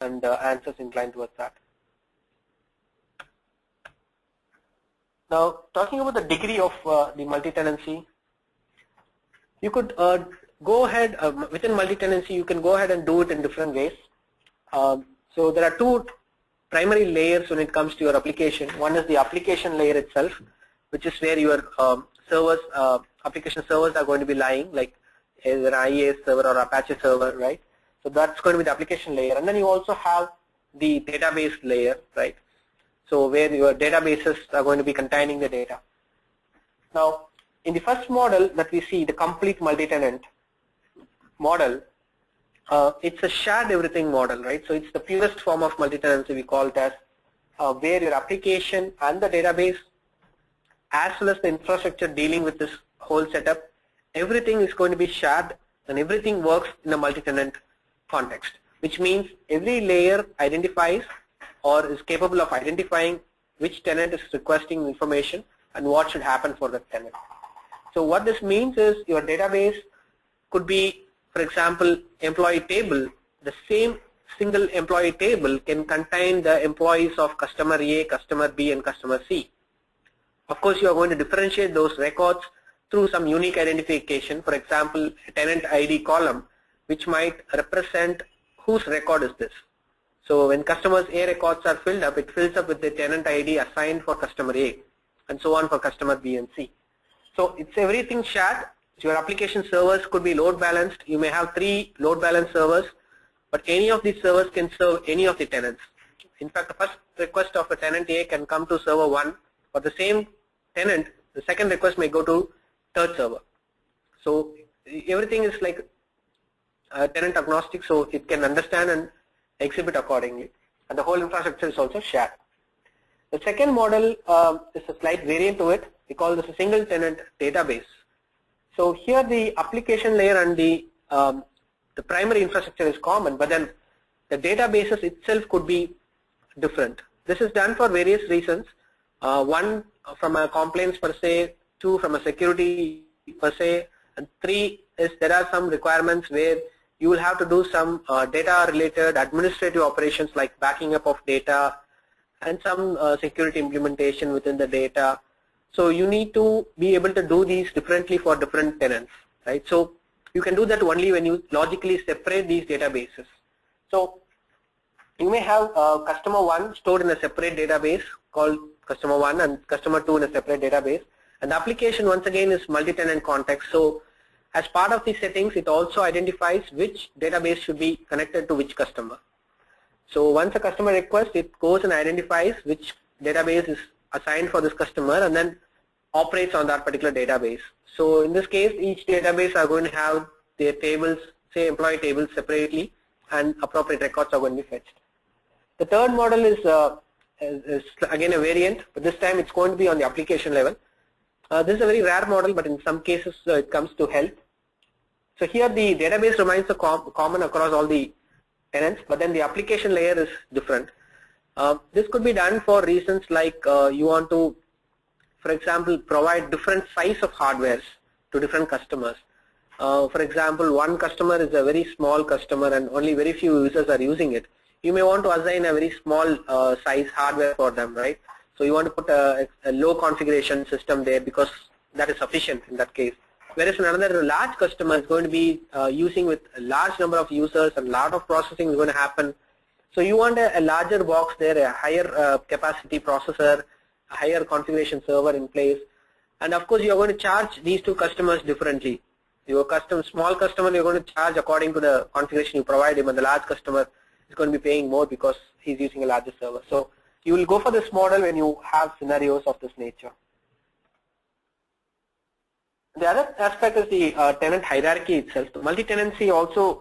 and answers inclined towards that. Now, talking about the degree of the multi-tenancy, you could go ahead within multi-tenancy. You can go ahead and do it in different ways. So there are two primary layers when it comes to your application. One is the application layer itself, which is where your servers, application servers are going to be lying, like either an IaaS server or Apache server, right? So that's going to be the application layer, and then you also have the database layer, right? So where your databases are going to be containing the data. Now, in the first model that we see, the complete multi-tenant model, it's a shared everything model, right? So it's the purest form of multi-tenancy, we call it as, where your application and the database, as well as the infrastructure dealing with this whole setup, everything is going to be shared and everything works in a multi-tenant context, which means every layer identifies or is capable of identifying which tenant is requesting information and what should happen for that tenant. So what this means is your database could be, for example, employee table. The same single employee table can contain the employees of customer A, customer B, and customer C. Of course, you are going to differentiate those records through some unique identification. For example, a tenant ID column, which might represent whose record is this. So when customers A records are filled up, it fills up with the tenant ID assigned for customer A, and so on for customer B and C. So it's everything shared. So your application servers could be load balanced. You may have 3 load balance servers, but any of these servers can serve any of the tenants. In fact, the first request of a tenant A can come to server 1, but the same tenant, the second request may go to third server. So everything is like tenant agnostic, so it can understand and exhibit accordingly, and the whole infrastructure is also shared. The second model is a slight variant to it. We call this a single tenant database. So here the application layer and the primary infrastructure is common, but then the databases itself could be different. This is done for various reasons. One, from a compliance per se, 2 from a security per se, and 3 is there are some requirements where you will have to do some data related administrative operations like backing up of data and some security implementation within the data. So you need to be able to do these differently for different tenants, right? So you can do that only when you logically separate these databases. So you may have customer 1 stored in a separate database called customer 1 and customer 2 in a separate database, and the application once again is multi-tenant context. So as part of these settings, it also identifies which database should be connected to which customer. So once a customer requests, it goes and identifies which database is assigned for this customer and then operates on that particular database. So in this case, each database are going to have their tables, say employee tables separately, and appropriate records are going to be fetched. The third model is again a variant, but this time it's going to be on the application level. This is a very rare model, but in some cases it comes to help. So here the database remains common across all the tenants, but then the application layer is different. This could be done for reasons like you want to, for example, provide different size of hardwares to different customers. For example, one customer is a very small customer and only very few users are using it. You may want to assign a very small size hardware for them, right? So you want to put a low configuration system there because that is sufficient in that case. Whereas another large customer is going to be using with a large number of users and a lot of processing is going to happen. So you want a larger box there, a higher capacity processor, a higher configuration server in place. And of course, you are going to charge these two customers differently. Your small customer, you're going to charge according to the configuration you provide him, and the large customer is going to be paying more because he's using a larger server. So you will go for this model when you have scenarios of this nature. The other aspect is the tenant hierarchy itself. Multi-tenancy also